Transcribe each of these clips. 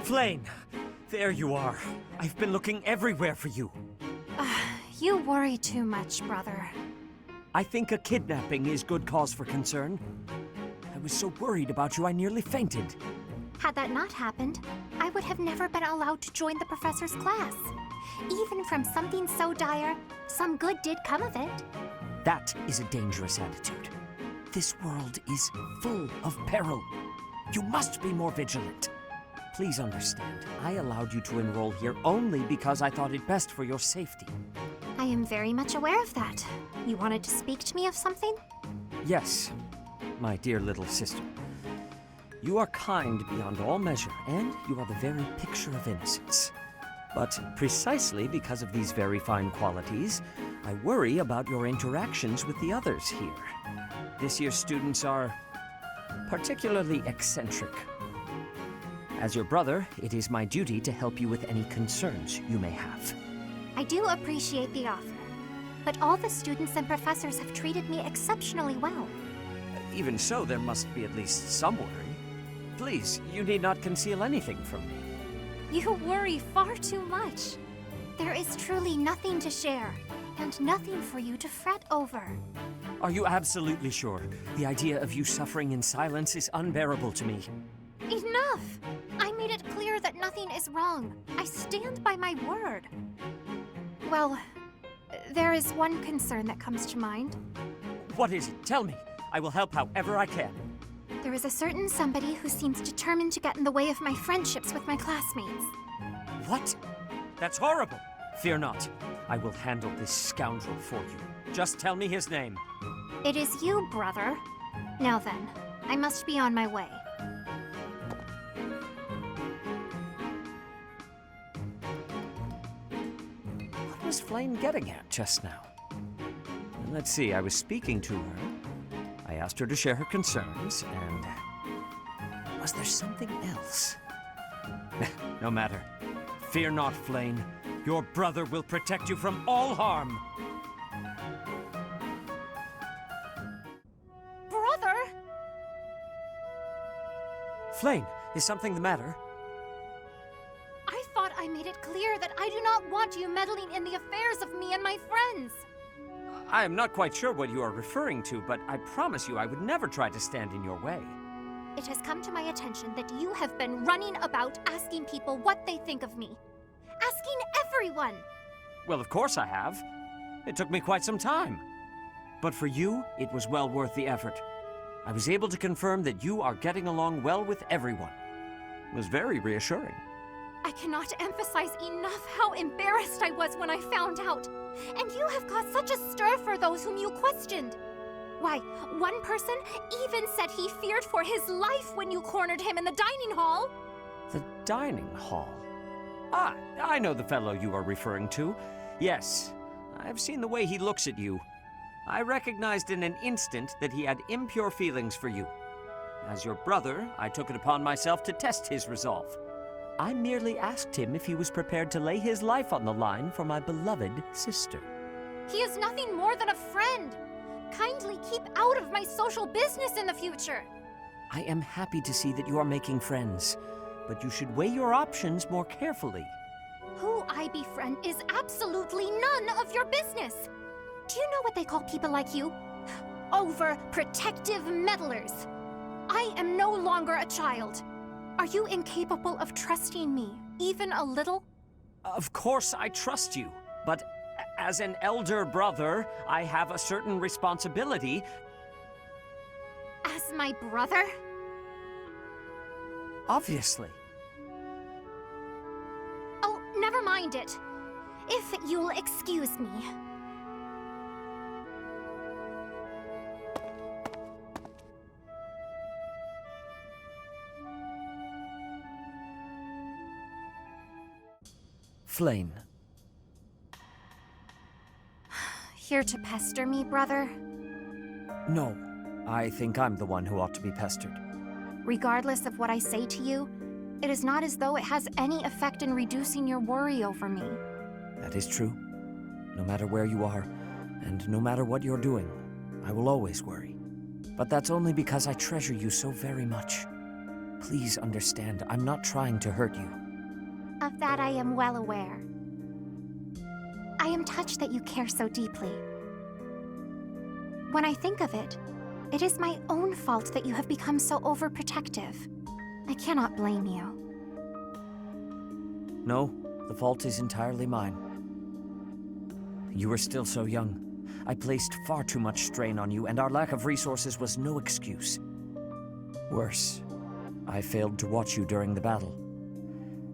Flayn! There you are. I've been looking everywhere for you. You worry too much, brother. I think a kidnapping is good cause for concern. I was so worried about you I nearly fainted. Had that not happened, I would have never been allowed to join the professor's class. Even from something so dire, some good did come of it. That is a dangerous attitude. This world is full of peril. You must be more vigilant. Please understand, I allowed you to enroll here only because I thought it best for your safety. I am very much aware of that. You wanted to speak to me of something? Yes, my dear little sister. You are kind beyond all measure, and you are the very picture of innocence. But precisely because of these very fine qualities, I worry about your interactions with the others here. This year's students are particularly eccentric. As your brother, it is my duty to help you with any concerns you may have. I do appreciate the offer, but all the students and professors have treated me exceptionally well. Even so, there must be at least some worry. Please, you need not conceal anything from me. You worry far too much. There is truly nothing to share, and nothing for you to fret over. Are you absolutely sure? The idea of you suffering in silence is unbearable to me. Enough! I made it clear that nothing is wrong. I stand by my word. Well, there is one concern that comes to mind. What is it? Tell me. I will help however I can. There is a certain somebody who seems determined to get in the way of my friendships with my classmates. What? That's horrible. Fear not. I will handle this scoundrel for you. Just tell me his name. It is you, brother. Now then, I must be on my way. What was Flayn getting at just now? Let's see, I was speaking to her. I asked her to share her concerns, and... was there something else? No matter. Fear not, Flayn. Your brother will protect you from all harm. Brother! Flayn, is something the matter? I thought I made it clear that I do not want you meddling in the affairs of me and my friends. I am not quite sure what you are referring to, but I promise you I would never try to stand in your way. It has come to my attention that you have been running about asking people what they think of me. Asking everyone! Well, of course I have. It took me quite some time. But for you, it was well worth the effort. I was able to confirm that you are getting along well with everyone. It was very reassuring. I cannot emphasize enough how embarrassed I was when I found out. And you have caused such a stir for those whom you questioned. Why, one person even said he feared for his life when you cornered him in the dining hall. The dining hall? Ah, I know the fellow you are referring to. Yes, I've seen the way he looks at you. I recognized in an instant that he had impure feelings for you. As your brother, I took it upon myself to test his resolve. I merely asked him if he was prepared to lay his life on the line for my beloved sister. He is nothing more than a friend. Kindly keep out of my social business in the future. I am happy to see that you are making friends, but you should weigh your options more carefully. Who I befriend is absolutely none of your business. Do you know what they call people like you? Overprotective meddlers. I am no longer a child. Are you incapable of trusting me, even a little? Of course I trust you, but as an elder brother, I have a certain responsibility. As my brother? Obviously. Oh, never mind it. If you'll excuse me. Flayn. Here to pester me, brother? No, I think I'm the one who ought to be pestered. Regardless of what I say to you, it is not as though it has any effect in reducing your worry over me. That is true. No matter where you are, and no matter what you're doing, I will always worry. But that's only because I treasure you so very much. Please understand, I'm not trying to hurt you. Of that I am well aware. I am touched that you care so deeply. When I think of it, it is my own fault that you have become so overprotective. I cannot blame you. No, the fault is entirely mine. You were still so young. I placed far too much strain on you, and our lack of resources was no excuse. Worse, I failed to watch you during the battle.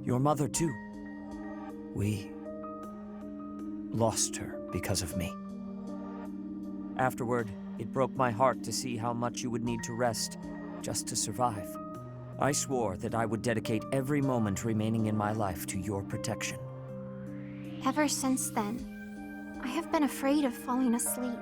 Your mother, too. We lost her because of me. Afterward, it broke my heart to see how much you would need to rest just to survive. I swore that I would dedicate every moment remaining in my life to your protection. Ever since then, I have been afraid of falling asleep.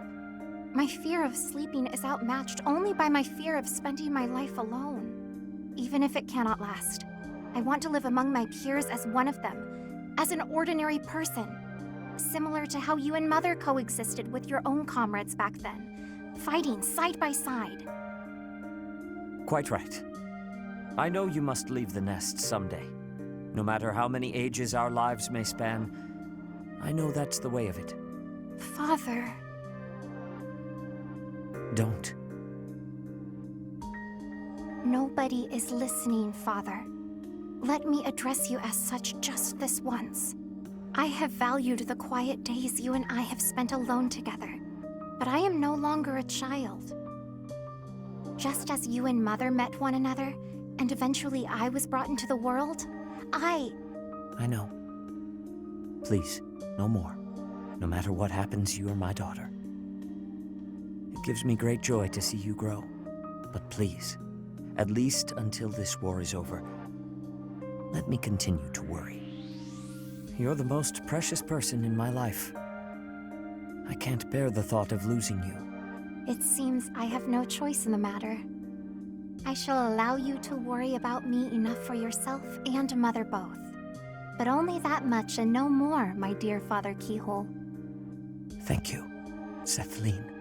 My fear of sleeping is outmatched only by my fear of spending my life alone. Even if it cannot last, I want to live among my peers as one of them, as an ordinary person. Similar to how you and Mother coexisted with your own comrades back then, fighting side by side. Quite right. I know you must leave the nest someday. No matter how many ages our lives may span, I know that's the way of it. Father... Don't. Nobody is listening, Father. Let me address you as such just this once. I have valued the quiet days you and I have spent alone together, but I am no longer a child. Just as you and Mother met one another, and eventually I was brought into the world, I know. Please, no more. No matter what happens, you are my daughter. It gives me great joy to see you grow. But please, at least until this war is over, let me continue to worry. You're the most precious person in my life. I can't bear the thought of losing you. It seems I have no choice in the matter. I shall allow you to worry about me enough for yourself and Mother both. But only that much and no more, my dear Father Keyhole. Thank you, Seteth Flayn.